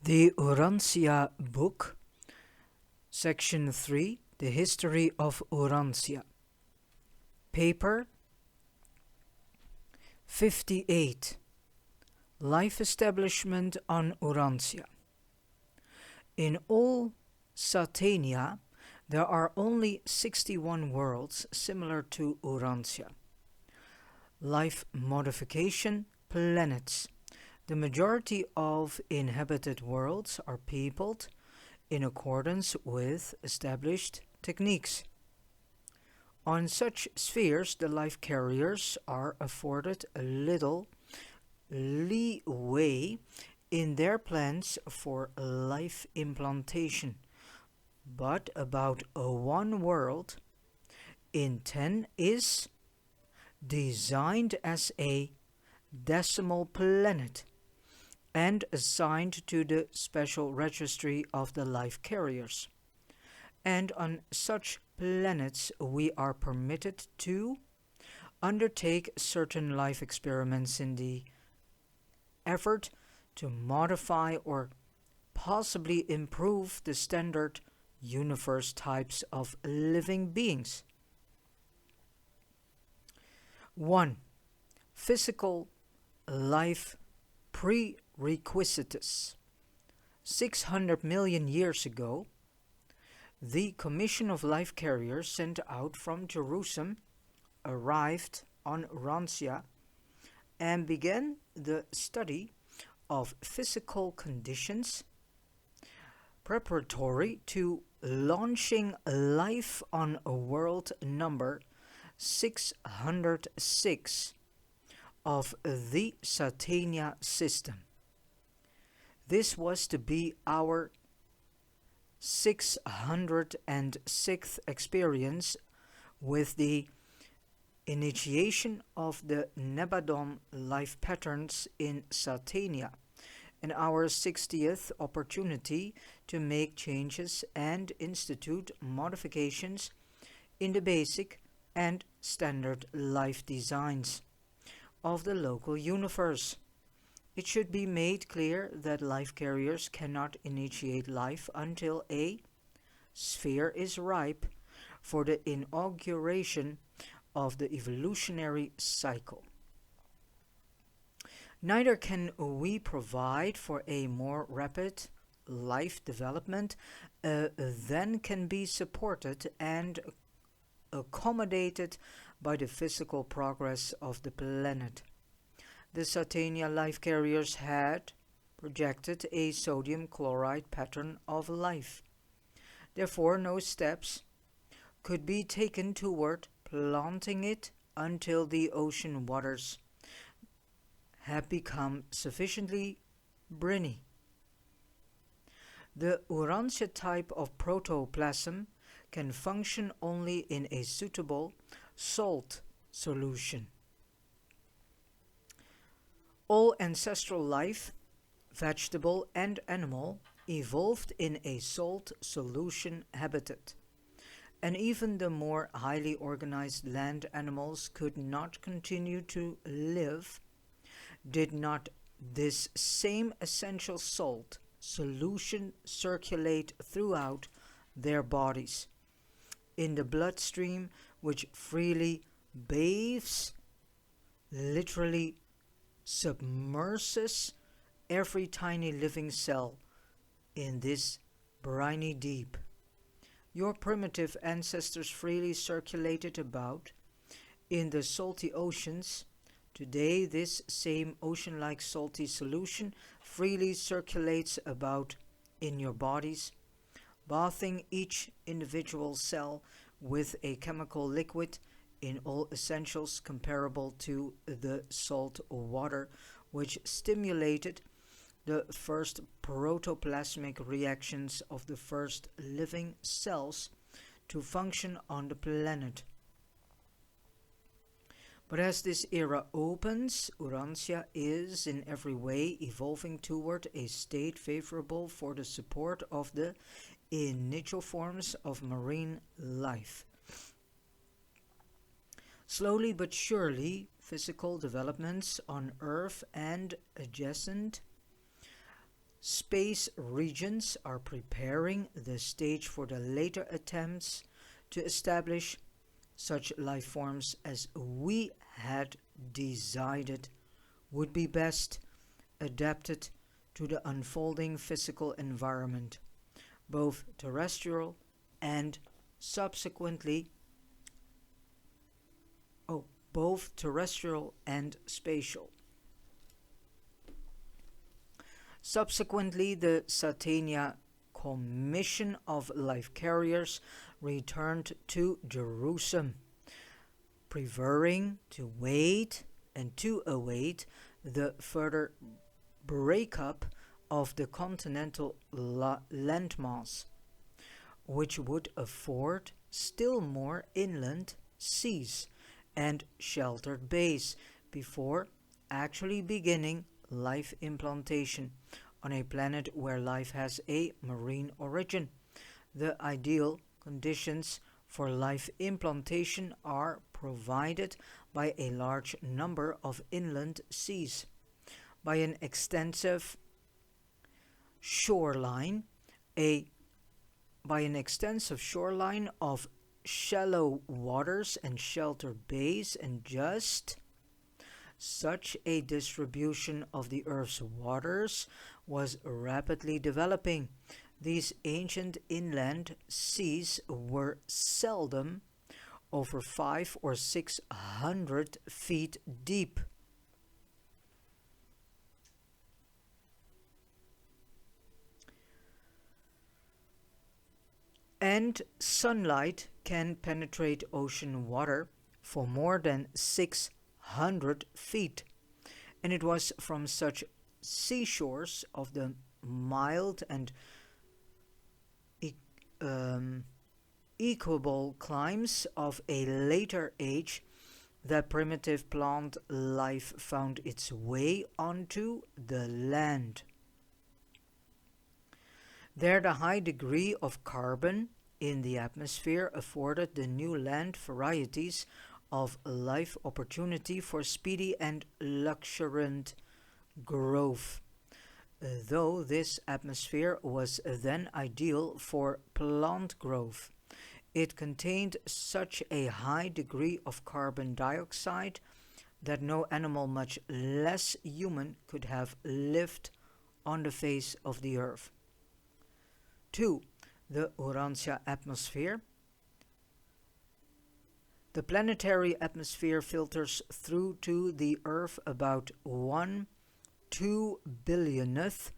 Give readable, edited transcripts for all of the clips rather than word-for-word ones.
The Urantia book, Section 3, The History of Urantia. Paper 58, Life Establishment on Urantia. In all Satania, there are only 61 worlds similar to Urantia. Life-modification planets. The majority of inhabited worlds are peopled in accordance with established techniques. On such spheres, the life carriers are afforded a little leeway in their plans for life implantation, but about one world in 10 is designed as a decimal planet and assigned to the special registry of the life carriers. And on such planets we are permitted to undertake certain life experiments in the effort to modify or possibly improve the standard universe types of living beings. 1. Physical life prerequisites. 600 million years ago, the Commission of Life Carriers sent out from Jerusem arrived on Urantia and began the study of physical conditions preparatory to launching life on a world number 606 of the Satania system. This was to be our 606th experience with the initiation of the Nebadon life patterns in Satania, and our 60th opportunity to make changes and institute modifications in the basic and standard life designs of the local universe. It should be made clear that life carriers cannot initiate life until a sphere is ripe for the inauguration of the evolutionary cycle. Neither can we provide for a more rapid life development than can be supported and accommodated by the physical progress of the planet. The Satania life carriers had projected a sodium chloride pattern of life. Therefore, no steps could be taken toward planting it until the ocean waters had become sufficiently briny. The Urantia type of protoplasm can function only in a suitable salt solution. All ancestral life, vegetable and animal, evolved in a salt solution habitat, and even the more highly organized land animals could not continue to live did not this same essential salt solution circulate throughout their bodies in the bloodstream, which freely bathes, literally submerses every tiny living cell in this briny deep. Your primitive ancestors freely circulated about in the salty oceans. Today, this same ocean-like salty solution freely circulates about in your bodies, bathing each individual cell with a chemical liquid in all essentials comparable to the salt water, which stimulated the first protoplasmic reactions of the first living cells to function on the planet. But as this era opens, Urantia is in every way evolving toward a state favorable for the support of the initial forms of marine life. Slowly but surely, physical developments on Earth and adjacent Space regions are preparing the stage for the later attempts to establish such life forms as we had decided would be best adapted to the unfolding physical environment, both terrestrial and subsequently both terrestrial and spatial. Subsequently, the Satania Commission of Life Carriers returned to Jerusem, preferring to wait and to await the further breakup of the continental landmass, which would afford still more inland seas and sheltered bays before actually beginning life implantation on a planet where life has a marine origin. The ideal conditions for life implantation are provided by a large number of inland seas, by an extensive shoreline, of shallow waters and sheltered bays, and just such a distribution of the Earth's waters was rapidly developing. These ancient inland seas were seldom over 500 or 600 feet deep. And sunlight can penetrate ocean water for more than 600 feet. And it was from such seashores of the mild and equable climes of a later age that primitive plant life found its way onto the land. There, the high degree of carbon in the atmosphere afforded the new land varieties of life opportunity for speedy and luxuriant growth. Though this atmosphere was then ideal for plant growth, it contained such a high degree of carbon dioxide that no animal, much less human, could have lived on the face of the earth. 2. The Urantia atmosphere. The planetary atmosphere filters through to the Earth about 1/2 billionth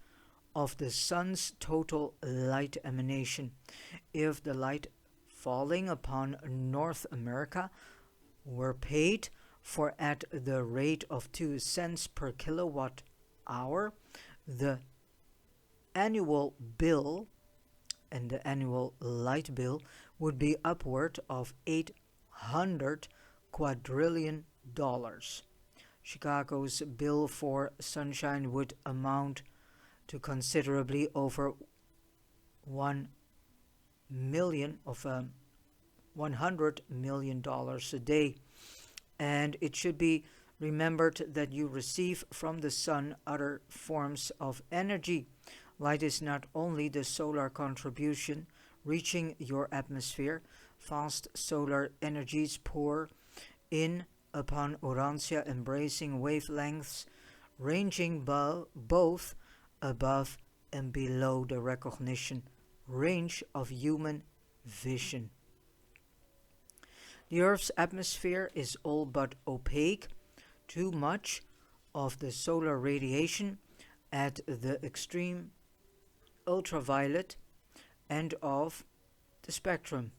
of the Sun's total light emanation. If the light falling upon North America were paid for at the rate of 2 cents per kilowatt hour, the annual bill and the annual light bill would be upward of $800 quadrillion. Chicago's bill for sunshine would amount to considerably over $100 million a day. And it should be remembered that you receive from the sun other forms of energy. Light is not only the solar contribution reaching your atmosphere. Fast solar energies pour in upon Urantia, embracing wavelengths ranging both above and below the recognition range of human vision. The Earth's atmosphere is all but opaque. Too much of the solar radiation at the extreme ultraviolet end of the spectrum.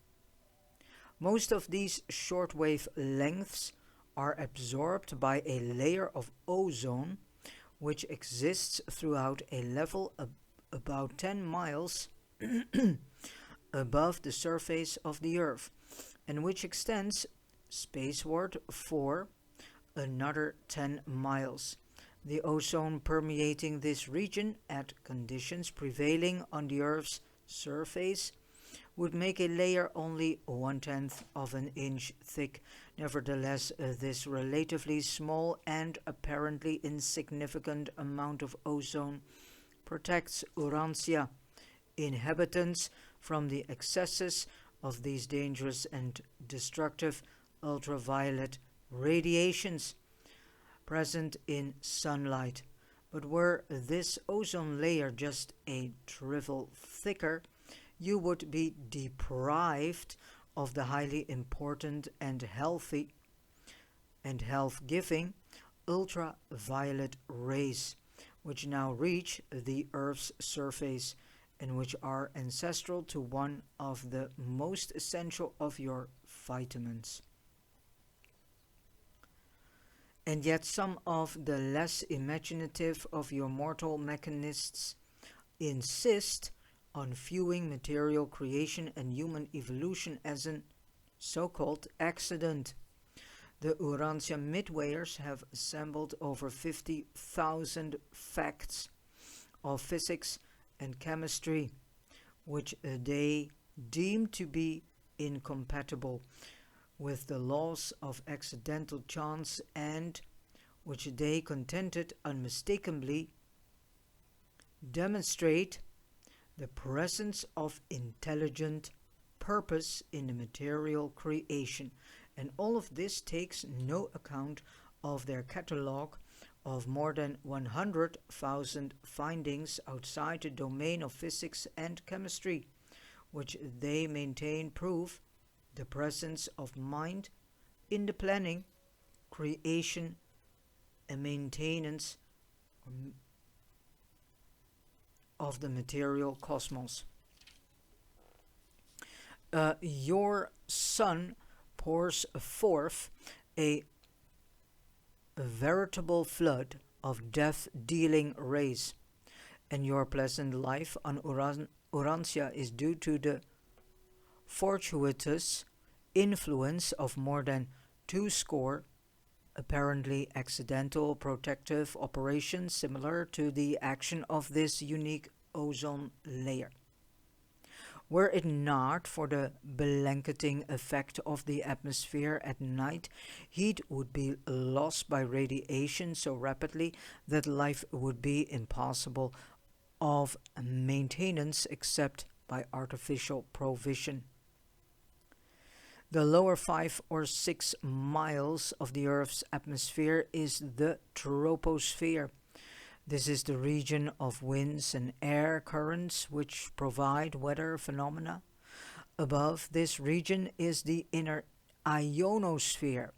Most of these shortwave lengths are absorbed by a layer of ozone which exists throughout a level about 10 miles above the surface of the Earth, and which extends spaceward for another 10 miles. The ozone permeating this region at conditions prevailing on the Earth's surface would make a layer only 1/10 of an inch thick. Nevertheless, this relatively small and apparently insignificant amount of ozone protects Urantia inhabitants from the excesses of these dangerous and destructive ultraviolet radiations present in sunlight. But were this ozone layer just a trifle thicker, you would be deprived of the highly important and healthy and health-giving ultraviolet rays, which now reach the Earth's surface and which are ancestral to one of the most essential of your vitamins. And yet some of the less imaginative of your mortal mechanists insist on viewing material creation and human evolution as an so-called accident. The Urantia midwayers have assembled over 50,000 facts of physics and chemistry, which they deem to be incompatible with the laws of accidental chance and which they contended unmistakably demonstrate the presence of intelligent purpose in the material creation. And all of this takes no account of their catalogue of more than 100,000 findings outside the domain of physics and chemistry, which they maintain prove the presence of mind in the planning, creation, and maintenance of the material cosmos. Your sun pours forth a veritable flood of death-dealing rays, and your pleasant life on Urantia is due to the fortuitous influence of more than 20 apparently accidental protective operations similar to the action of this unique ozone layer. Were it not for the blanketing effect of the atmosphere at night, heat would be lost by radiation so rapidly that life would be impossible of maintenance except by artificial provision. The lower 5 or 6 miles of the Earth's atmosphere is the troposphere. This is the region of winds and air currents which provide weather phenomena. Above this region is the inner ionosphere,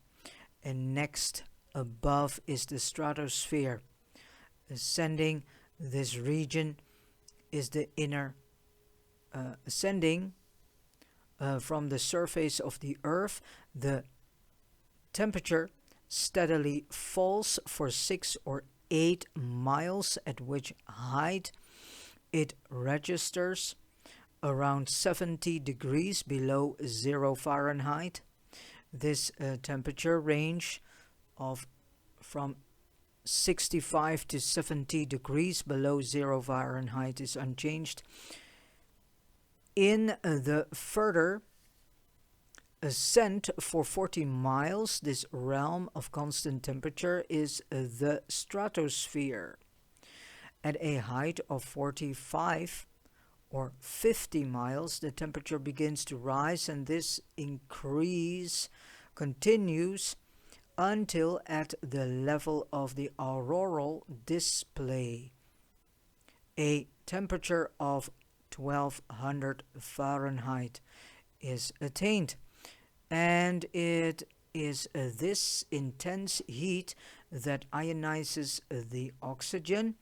and next above is the stratosphere. Ascending this region is the inner ascending from the surface of the Earth, the temperature steadily falls for 6 or 8 miles, at which height it registers around 70 degrees below 0 Fahrenheit. This temperature range of from 65 to 70 degrees below 0 Fahrenheit is unchanged. In the further ascent for 40 miles, this realm of constant temperature is the stratosphere. At a height of 45 or 50 miles, the temperature begins to rise, and this increase continues until at the level of the auroral display, a temperature of 1200 Fahrenheit is attained, and it is this intense heat that ionizes the oxygen,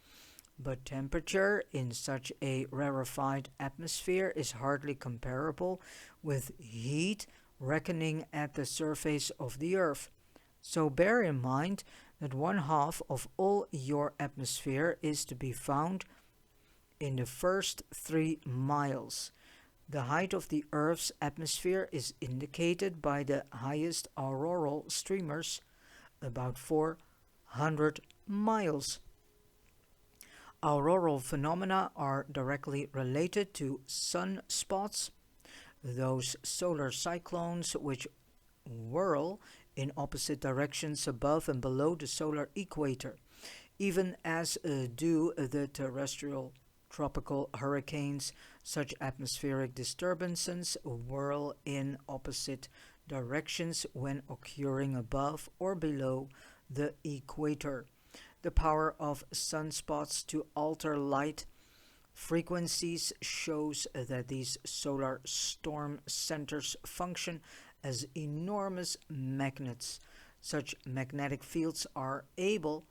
but temperature in such a rarefied atmosphere is hardly comparable with heat reckoning at the surface of the Earth. So bear in mind that 1/2 of all your atmosphere is to be found in the first 3 miles. The height of the Earth's atmosphere is indicated by the highest auroral streamers, about 400 miles. Auroral phenomena are directly related to sunspots, those solar cyclones which whirl in opposite directions above and below the solar equator. even as do the terrestrial tropical hurricanes. Such atmospheric disturbances whirl in opposite directions when occurring above or below the equator. The power of sunspots to alter light frequencies shows that these solar storm centers function as enormous magnets. Such magnetic fields are able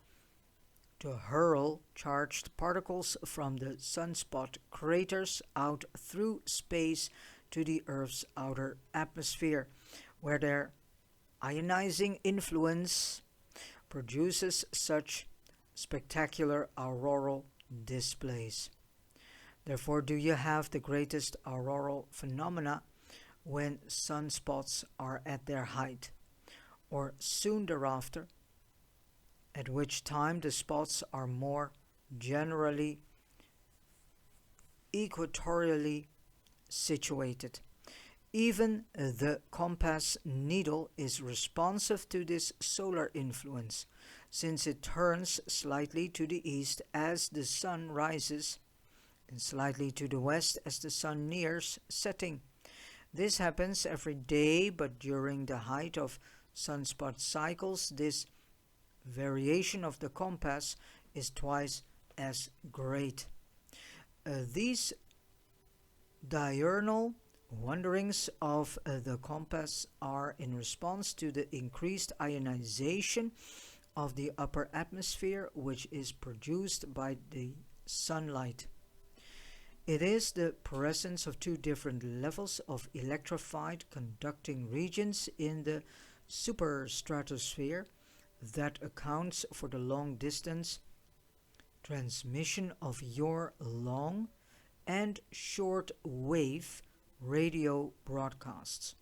to hurl charged particles from the sunspot craters out through space to the Earth's outer atmosphere, where their ionizing influence produces such spectacular auroral displays. Therefore, do you have the greatest auroral phenomena when sunspots are at their height, or soon thereafter, at which time the spots are more generally equatorially situated. Even the compass needle is responsive to this solar influence, since it turns slightly to the east as the sun rises and slightly to the west as the sun nears setting. This happens every day, but during the height of sunspot cycles, this variation of the compass is twice as great. These diurnal wanderings of the compass are in response to the increased ionization of the upper atmosphere, which is produced by the sunlight. It is the presence of two different levels of electrified conducting regions in the superstratosphere that accounts for the long distance transmission of your long and short wave radio broadcasts.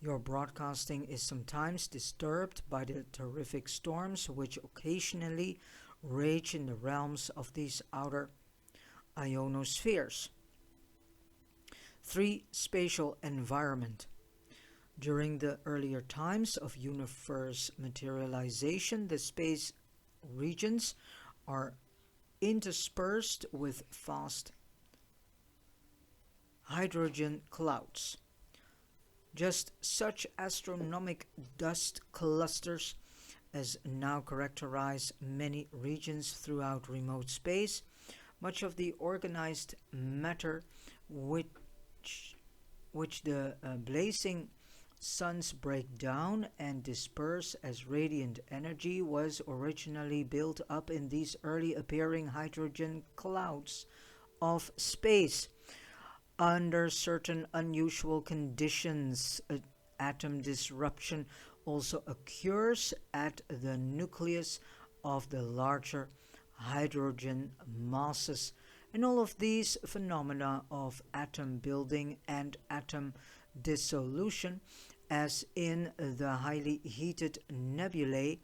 Your broadcasting is sometimes disturbed by the terrific storms which occasionally rage in the realms of these outer ionospheres. 3. Spatial environment. During the earlier times of universe materialization, the space regions are interspersed with vast hydrogen clouds. Just such astronomic dust clusters as now characterize many regions throughout remote space. Much of the organized matter which the blazing suns break down and disperse as radiant energy was originally built up in these early appearing hydrogen clouds of space. Under certain unusual conditions, atom disruption also occurs at the nucleus of the larger hydrogen masses, and all of these phenomena of atom building and atom dissolution, as in the highly heated nebulae,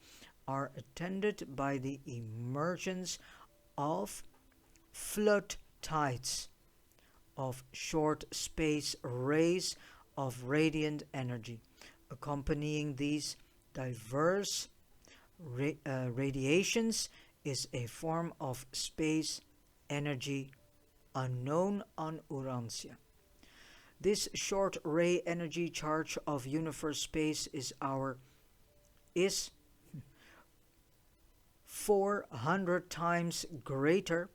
are attended by the emergence of flood tides of short space rays of radiant energy. Accompanying these diverse radiations is a form of space energy unknown on Urantia. This short ray energy charge of universe space is 400 times greater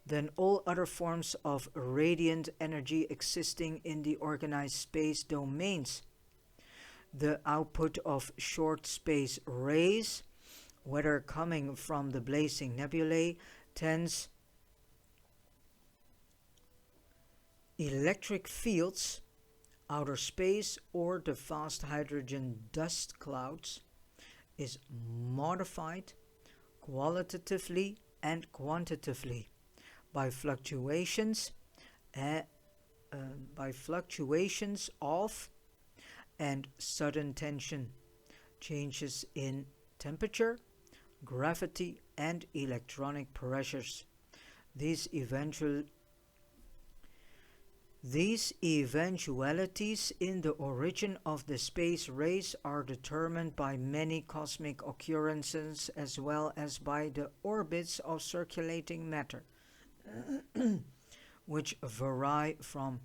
than all other forms of radiant energy existing in the organized space domains. The output of short space rays, whether coming from the blazing nebulae, tends electric fields, outer space, or the vast hydrogen dust clouds, is modified qualitatively and quantitatively by fluctuations of and sudden tension, changes in temperature, gravity, and electronic pressures. These These eventualities in the origin of the space race are determined by many cosmic occurrences as well as by the orbits of circulating matter, which vary from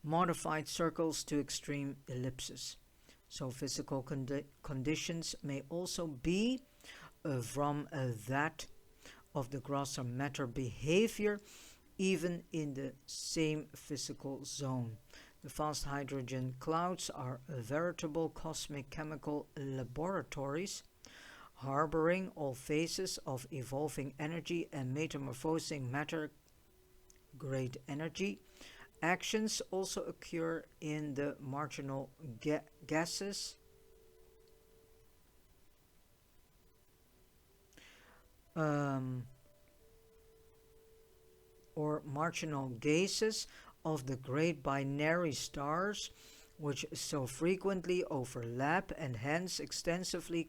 modified circles to extreme ellipses. So physical conditions may also be from that of the grosser matter behavior even in the same physical zone. The vast hydrogen clouds are veritable cosmic chemical laboratories, harboring all phases of evolving energy and metamorphosing matter. Great energy actions also occur in the marginal gases or marginal gases of the great binary stars, which so frequently overlap and hence extensively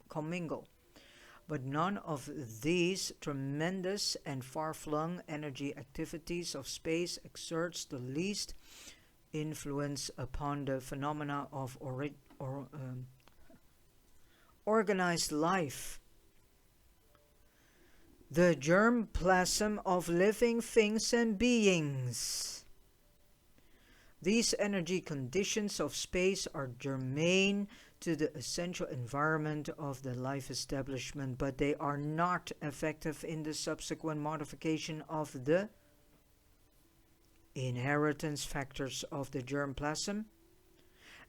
commingle. But none of these tremendous and far-flung energy activities of space exerts the least influence upon the phenomena of organized life. The germ plasm of living things and beings. These energy conditions of space are germane to the essential environment of the life establishment, but they are not effective in the subsequent modification of the inheritance factors of the germ plasm,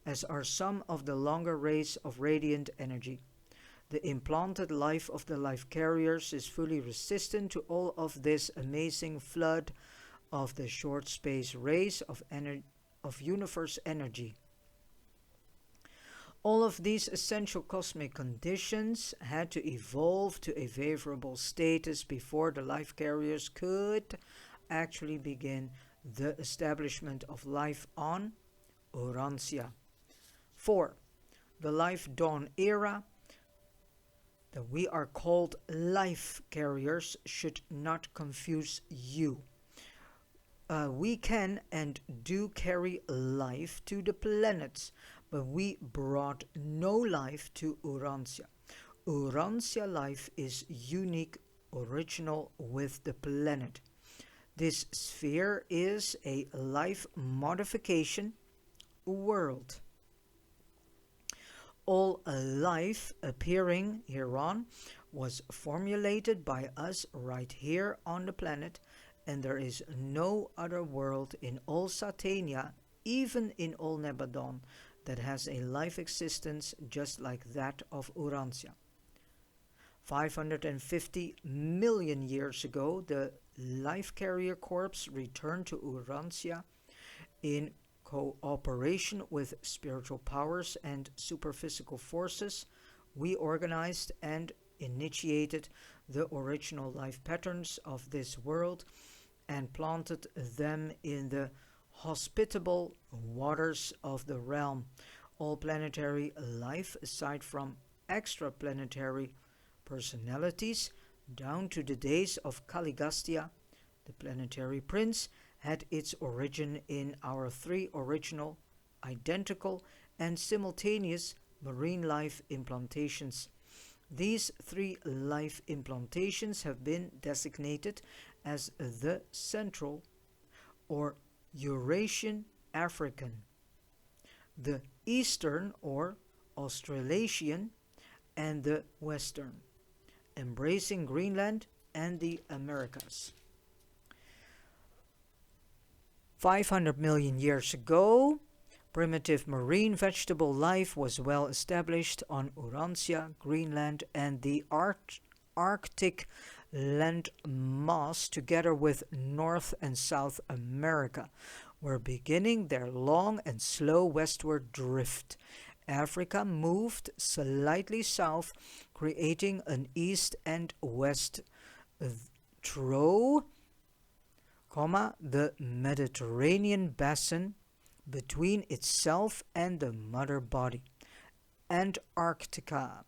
as are some of the longer rays of radiant energy. The implanted life of the life carriers is fully resistant to all of this amazing flood of the short space rays of universe energy. All of these essential cosmic conditions had to evolve to a favorable status before the life carriers could actually begin the establishment of life on Urantia. 4. The life dawn era that we are called life carriers should not confuse you. We can and do carry life to the planets, but we brought no life to Urantia. Urantia life is unique, original with the planet. This sphere is a life modification world. All life appearing hereon was formulated by us right here on the planet, and there is no other world in all Satania, even in all Nebadon, that has a life existence just like that of Urantia. 550 million years ago, the life carrier corps returned to Urantia in cooperation with spiritual powers and superphysical forces. We organized and initiated the original life patterns of this world and planted them in the hospitable waters of the realm. All planetary life, aside from extraplanetary personalities, down to the days of Caligastia, the planetary prince, had its origin in our 3 original, identical, and simultaneous marine life implantations. These 3 life implantations have been designated as the Central or Eurasian African, the Eastern or Australasian, and the Western, embracing Greenland and the Americas. 500 million years ago, primitive marine vegetable life was well established on Urantia, Greenland, and the Arctic land mass, together with North and South America, were beginning their long and slow westward drift. Africa moved slightly south, creating an east and west through the Mediterranean basin between itself and the mother body. Antarctica,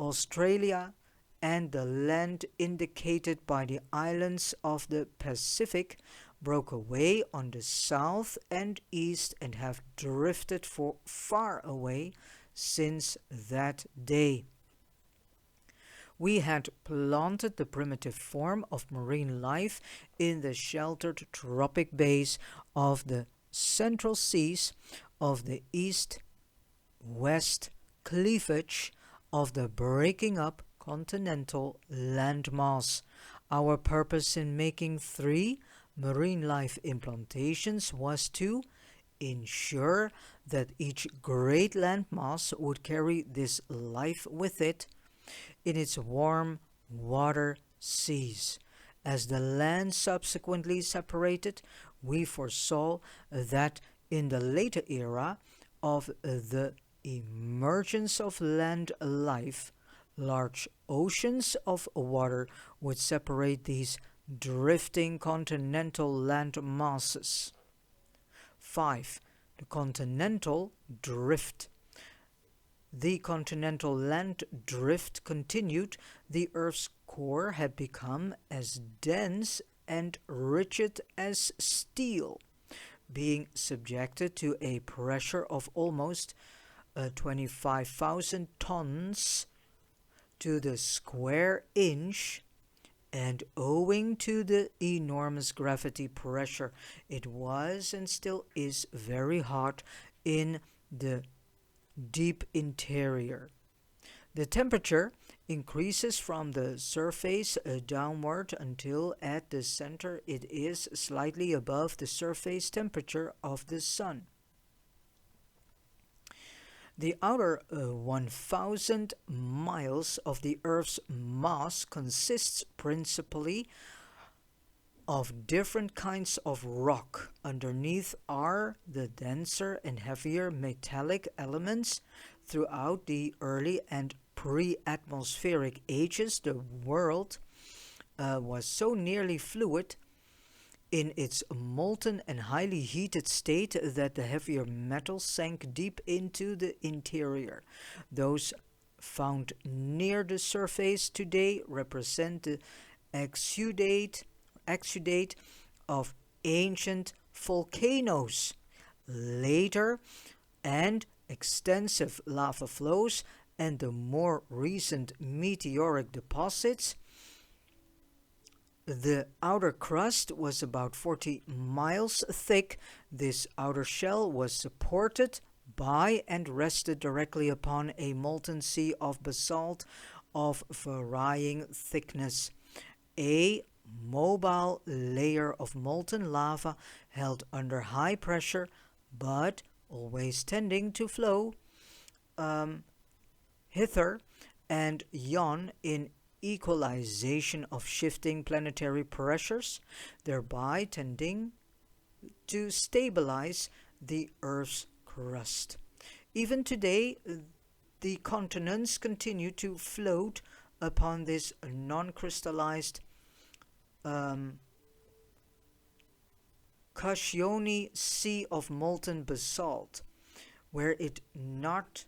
Australia, and the land indicated by the islands of the Pacific broke away on the south and east and have drifted far away since that day. We had planted the primitive form of marine life in the sheltered tropic bays of the central seas of the east-west cleavage of the breaking up continental landmass. Our purpose in making 3 marine life implantations was to ensure that each great landmass would carry this life with it in its warm water seas. As the land subsequently separated, we foresaw that in the later era of the emergence of land life, large oceans of water would separate these drifting continental land masses. 5. The continental drift. The continental land drift continued. The Earth's core had become as dense and rigid as steel, being subjected to a pressure of almost 25,000 tons to the square inch, and owing to the enormous gravity pressure, it was and still is very hot in the deep interior. The temperature increases from the surface downward until at the center it is slightly above the surface temperature of the Sun. The outer 1,000 miles of the Earth's mass consists principally of different kinds of rock. Underneath are the denser and heavier metallic elements. Throughout the early and pre-atmospheric ages, the world was so nearly fluid in its molten and highly heated state that the heavier metals sank deep into the interior. Those found near the surface today represent the exudate of ancient volcanoes. Later and extensive lava flows and the more recent meteoric deposits. The outer crust was about 40 miles thick. This outer shell was supported by and rested directly upon a molten sea of basalt of varying thickness. A mobile layer of molten lava held under high pressure, but always tending to flow hither and yon in equalization of shifting planetary pressures, thereby tending to stabilize the Earth's crust. Even today, the continents continue to float upon this non-crystallized cushiony sea of molten basalt. Were it not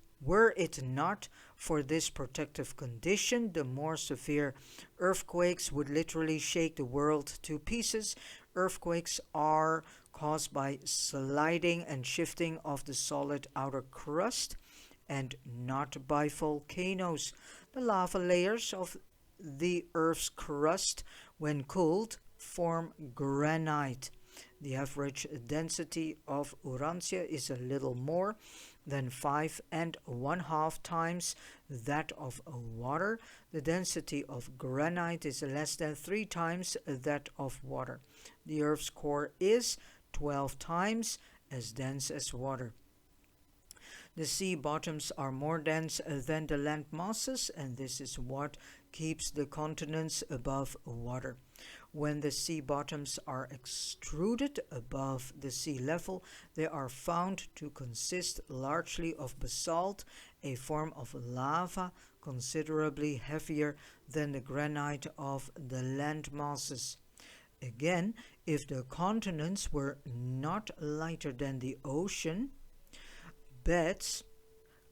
for this protective condition, the more severe earthquakes would literally shake the world to pieces. Earthquakes are caused by sliding and shifting of the solid outer crust and not by volcanoes. The lava layers of the Earth's crust, when cooled, form granite. The average density of Urantia is a little more than 5.5 times that of water. The density of granite is less than 3 times that of water. The Earth's core is 12 times as dense as water. The sea bottoms are more dense than the land masses, and this is what keeps the continents above water. When the sea bottoms are extruded above the sea level, they are found to consist largely of basalt, a form of lava considerably heavier than the granite of the land masses. Again, if the continents were not lighter than the ocean beds,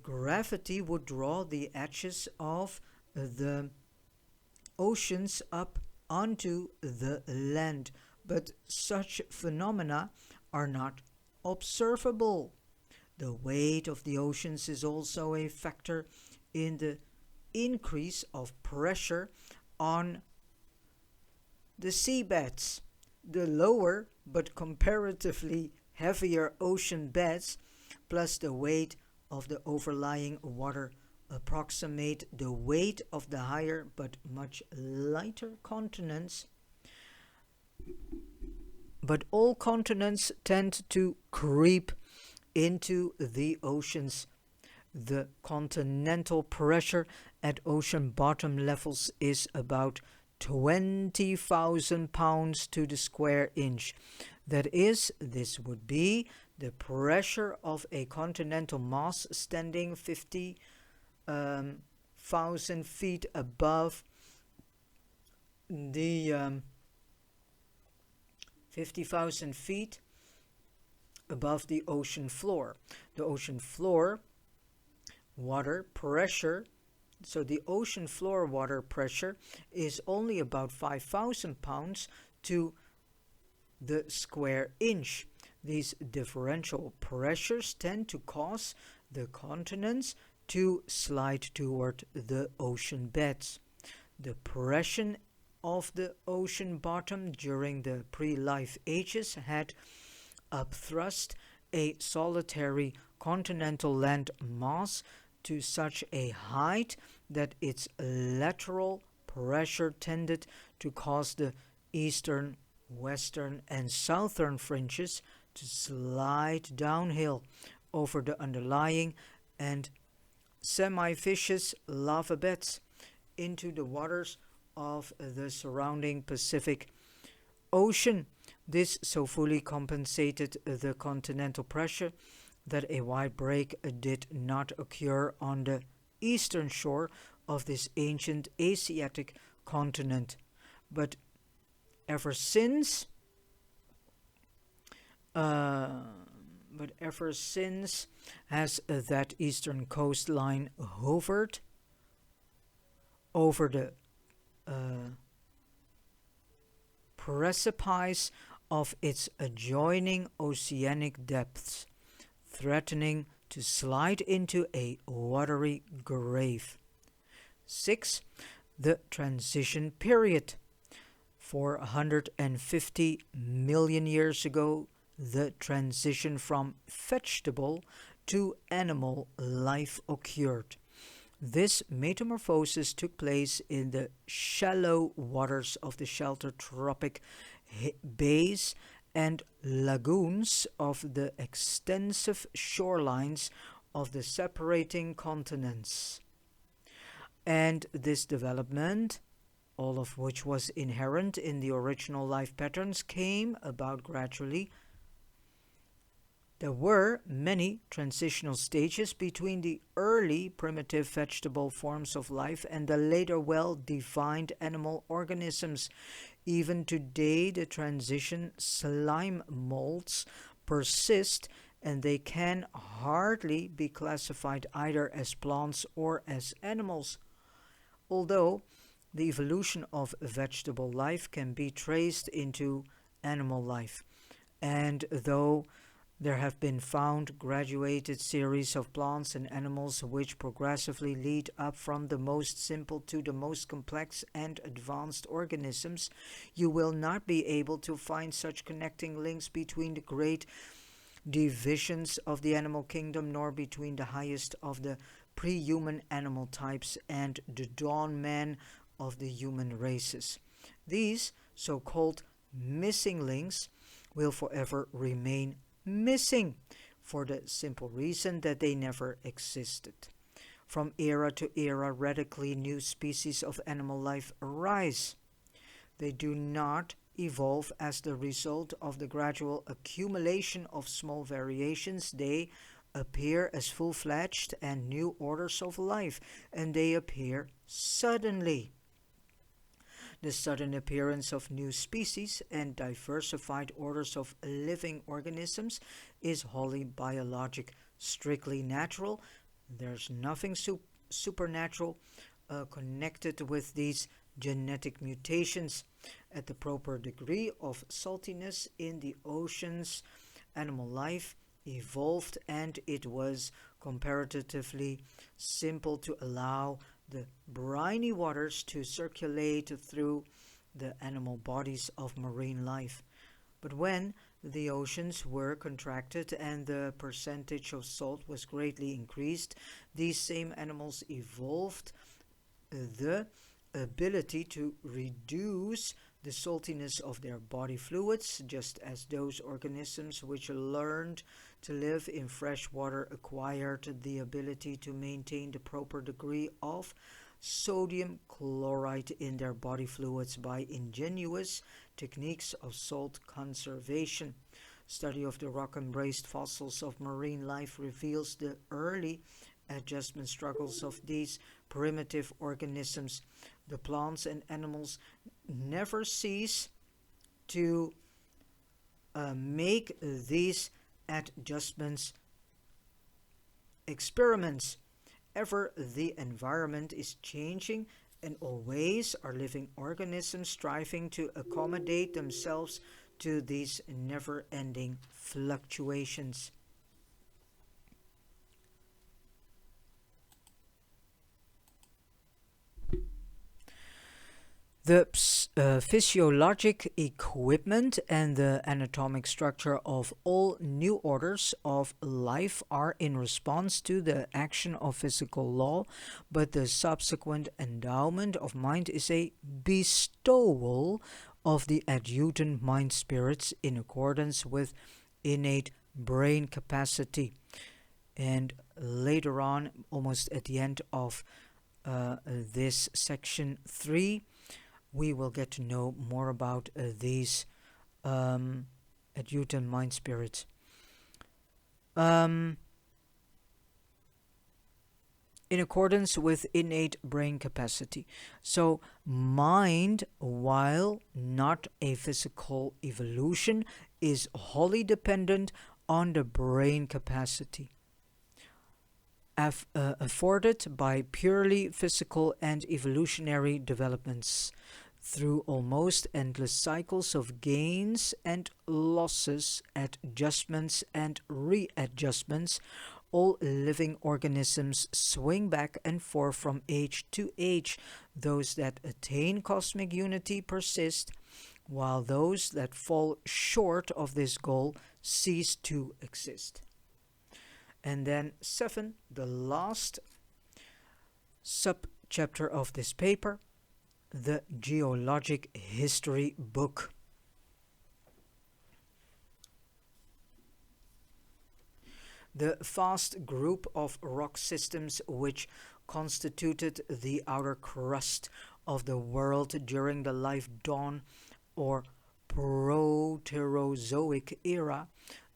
gravity would draw the edges of the oceans up onto the land, but such phenomena are not observable. The weight of the oceans is also a factor in the increase of pressure on the seabeds. The lower but comparatively heavier ocean beds plus the weight of the overlying water approximate the weight of the higher but much lighter continents. But all continents tend to creep into the oceans. The continental pressure at ocean bottom levels is about 20,000 pounds to the square inch. That is, this would be the pressure of a continental mass standing 50,000 feet above the 50,000 feet above the ocean floor. The ocean floor water pressure, so the ocean floor water pressure is only about 5,000 pounds to the square inch. These differential pressures tend to cause the continents to slide toward the ocean beds. The pressure of the ocean bottom during the pre-life ages had upthrust a solitary continental land mass to such a height that its lateral pressure tended to cause the eastern, western, and southern fringes to slide downhill over the underlying and semi-viscous lava beds into the waters of the surrounding Pacific Ocean. This so fully compensated the continental pressure that a wide break did not occur on the eastern shore of this ancient Asiatic continent. But ever since has that eastern coastline hovered over the precipice of its adjoining oceanic depths, threatening to slide into a watery grave. 6. The transition period. 450 million years ago, the transition from vegetable to animal life occurred. This metamorphosis took place in the shallow waters of the sheltered tropic bays and lagoons of the extensive shorelines of the separating continents. And this development, all of which was inherent in the original life patterns, came about gradually. There were many transitional stages between the early primitive vegetable forms of life and the later well-defined animal organisms. Even today, the transition slime molds persist, and they can hardly be classified either as plants or as animals. Although the evolution of vegetable life can be traced into animal life, and though there have been found graduated series of plants and animals which progressively lead up from the most simple to the most complex and advanced organisms, you will not be able to find such connecting links between the great divisions of the animal kingdom, nor between the highest of the pre-human animal types and the dawn man of the human races. These so-called missing links will forever remain missing, for the simple reason that they never existed. From era to era, radically new species of animal life arise. They do not evolve as the result of the gradual accumulation of small variations. They appear as full-fledged and new orders of life, and they appear suddenly. The sudden appearance of new species and diversified orders of living organisms is wholly biologic, strictly natural. There's nothing supernatural connected with these genetic mutations. At the proper degree of saltiness in the oceans, animal life evolved, and it was comparatively simple to allow the briny waters to circulate through the animal bodies of marine life. But when the oceans were contracted and the percentage of salt was greatly increased, these same animals evolved the ability to reduce the saltiness of their body fluids, just as those organisms which learned to live in fresh water acquired the ability to maintain the proper degree of sodium chloride in their body fluids by ingenious techniques of salt conservation. Study of the rock-embraced fossils of marine life reveals the early adjustment struggles of these primitive organisms. The plants and animals never cease to make these adjustments experiments. Ever the environment is changing, and always are living organisms striving to accommodate themselves to these never-ending fluctuations. The physiologic equipment and the anatomic structure of all new orders of life are in response to the action of physical law, but the subsequent endowment of mind is a bestowal of the adjutant mind spirits in accordance with innate brain capacity. And later on, almost at the end of this section 3, we will get to know more about these adjutant mind spirits. In accordance with innate brain capacity. So, mind, while not a physical evolution, is wholly dependent on the brain capacity afforded by purely physical and evolutionary developments. Through almost endless cycles of gains and losses, adjustments and readjustments, all living organisms swing back and forth from age to age. Those that attain cosmic unity persist, while those that fall short of this goal cease to exist. And then 7, the last subchapter of this paper, the geologic history book. The vast group of rock systems which constituted the outer crust of the world during the life dawn or Proterozoic era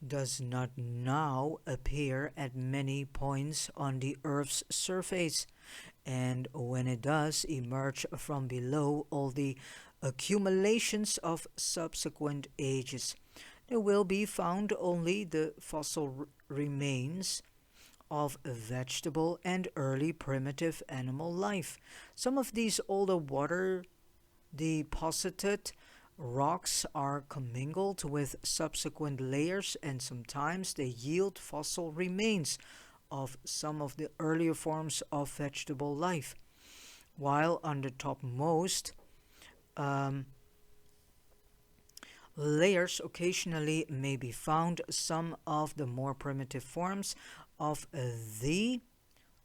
does not now appear at many points on the Earth's surface, and when it does emerge from below all the accumulations of subsequent ages, there will be found only the fossil remains of vegetable and early primitive animal life. Some of these older water deposited rocks are commingled with subsequent layers, and sometimes they yield fossil remains of some of the earlier forms of vegetable life, while on the topmost layers occasionally may be found some of the more primitive forms of the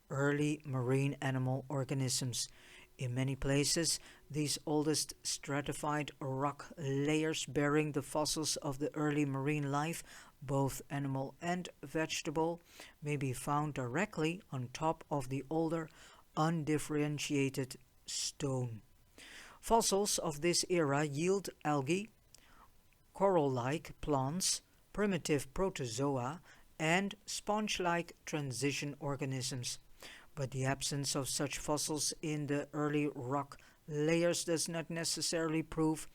early marine animal organisms. In many places, these oldest stratified rock layers bearing the fossils of the early marine life, both animal and vegetable, may be found directly on top of the older, undifferentiated stone. Fossils of this era yield algae, coral-like plants, primitive protozoa, and sponge-like transition organisms. But the absence of such fossils in the early rock layers does not necessarily prove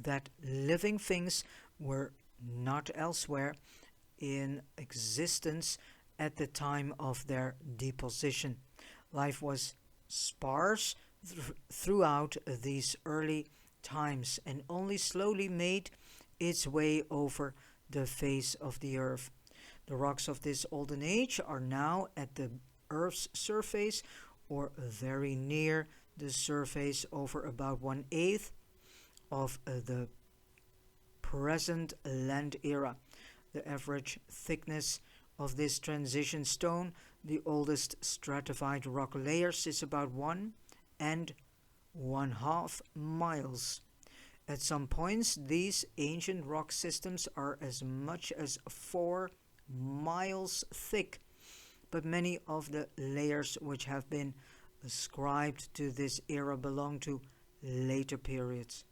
that living things were not elsewhere in existence at the time of their deposition. Life was sparse throughout these early times and only slowly made its way over the face of the earth. The rocks of this olden age are now at the Earth's surface or very near the surface over about 1/8 of the present land era. The average thickness of this transition stone, the oldest stratified rock layers, is about 1.5 miles. At some points, these ancient rock systems are as much as 4 miles thick, but many of the layers which have been ascribed to this era belong to later periods.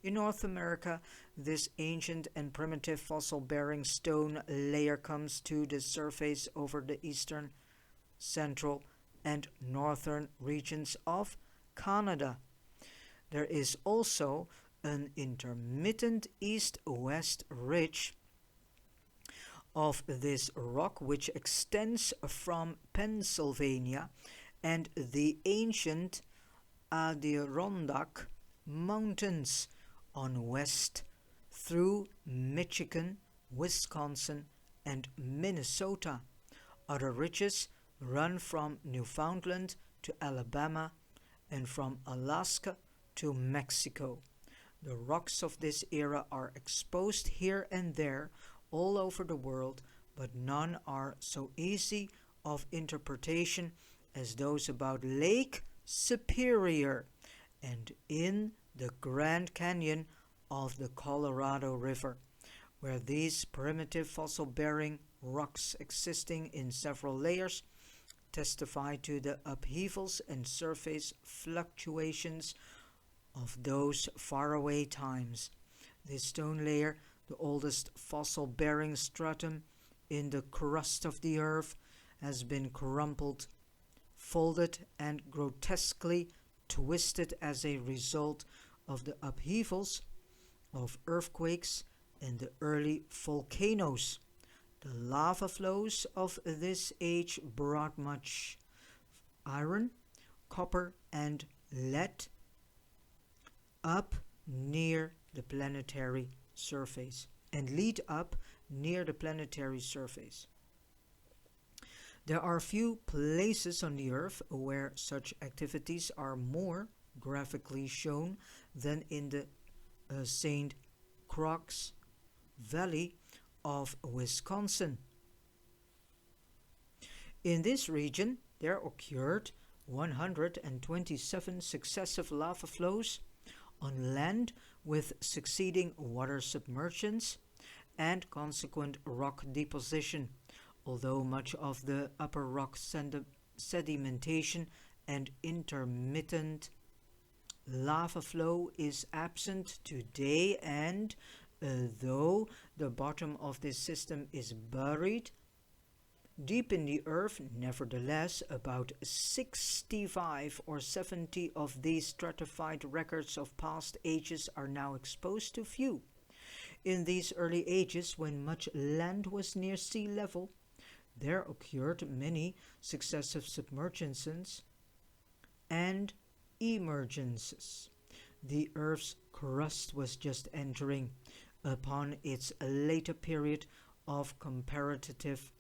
In North America, this ancient and primitive fossil-bearing stone layer comes to the surface over the eastern, central, and northern regions of Canada. There is also an intermittent east-west ridge of this rock which extends from Pennsylvania and the ancient Adirondack Mountains on west through Michigan, Wisconsin, and Minnesota. Other ridges run from Newfoundland to Alabama and from Alaska to Mexico. The rocks of this era are exposed here and there all over the world, but none are so easy of interpretation as those about Lake Superior and in the Grand Canyon of the Colorado River, where these primitive fossil-bearing rocks existing in several layers testify to the upheavals and surface fluctuations of those faraway times. This stone layer, the oldest fossil-bearing stratum in the crust of the earth, has been crumpled, folded, and grotesquely twisted as a result of the upheavals of earthquakes and the early volcanoes. The lava flows of this age brought much iron, copper, and lead up near the planetary surface and lead up near the planetary surface. There are few places on the earth where such activities are more graphically shown than in the St. Croix Valley of Wisconsin. In this region, there occurred 127 successive lava flows on land with succeeding water submergence and consequent rock deposition, although much of the upper rock sedimentation and intermittent lava flow is absent today, and though the bottom of this system is buried deep in the earth, nevertheless about 65 or 70 of these stratified records of past ages are now exposed to view. In these early ages, when much land was near sea level, there occurred many successive submergences and emergences. The Earth's crust was just entering upon its later period of comparative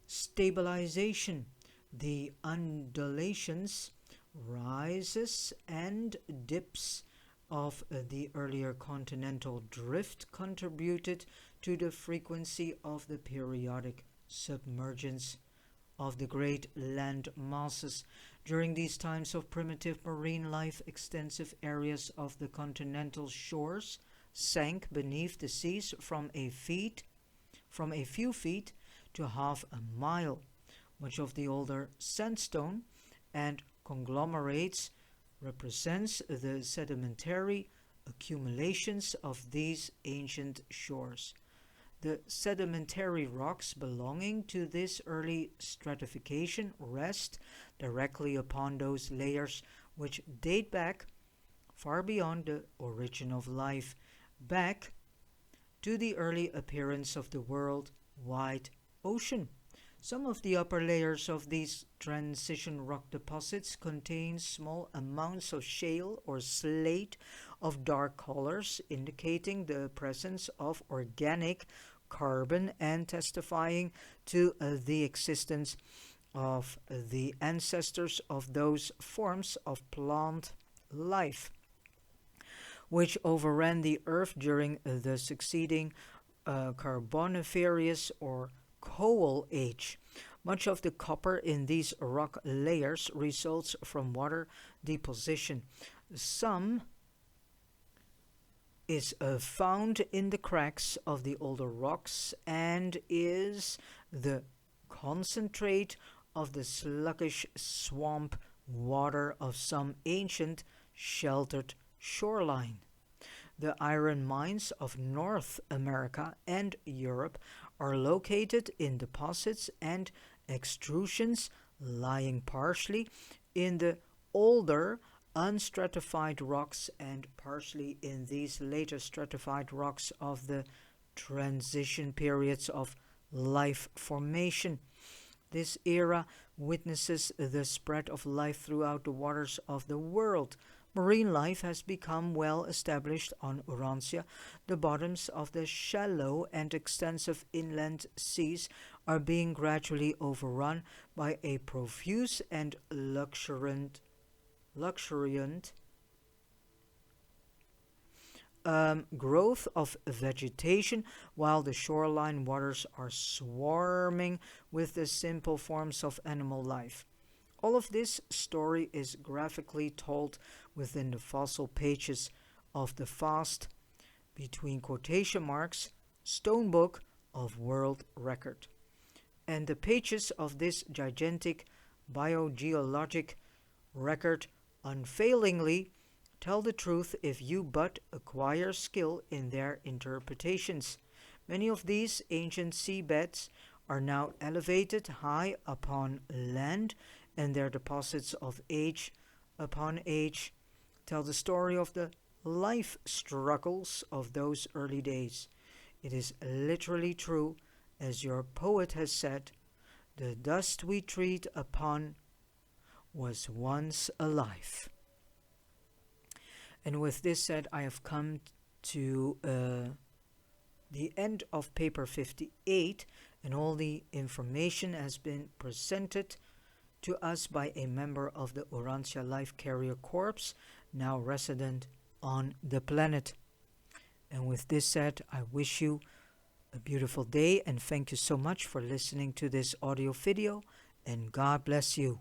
stabilization. The undulations, rises, and dips of the earlier continental drift contributed to the frequency of the periodic submergence of the great land masses. During these times of primitive marine life, extensive areas of the continental shores sank beneath the seas from a few feet to half a mile. Much of the older sandstone and conglomerates represents the sedimentary accumulations of these ancient shores. The sedimentary rocks belonging to this early stratification rest directly upon those layers which date back far beyond the origin of life, back to the early appearance of the world-wide ocean. Some of the upper layers of these transition rock deposits contain small amounts of shale or slate of dark colors, indicating the presence of organic carbon and testifying to the existence of the ancestors of those forms of plant life which overran the earth during the succeeding Carboniferous or Coal Age. Much of the copper in these rock layers results from water deposition. Some is found in the cracks of the older rocks and is the concentrate of the sluggish swamp water of some ancient sheltered shoreline. The iron mines of North America and Europe are located in deposits and extrusions lying partially in the older unstratified rocks and partially in these later stratified rocks of the transition periods of life formation. This era witnesses the spread of life throughout the waters of the world. Marine life has become well established on Urantia. The bottoms of the shallow and extensive inland seas are being gradually overrun by a profuse and luxuriant growth of vegetation, while the shoreline waters are swarming with the simple forms of animal life. All of this story is graphically told within the fossil pages of the vast, between quotation marks, stone book of world record. And the pages of this gigantic biogeologic record unfailingly tell the truth if you but acquire skill in their interpretations. Many of these ancient seabeds are now elevated high upon land, and their deposits of age upon age tell the story of the life struggles of those early days. It is literally true, as your poet has said, the dust we tread upon was once alive. And with this said, I have come to the end of paper 58, and all the information has been presented to us by a member of the Urantia Life Carrier Corps, now resident on the planet. And with this said, I wish you a beautiful day and thank you so much for listening to this audio video, and God bless you.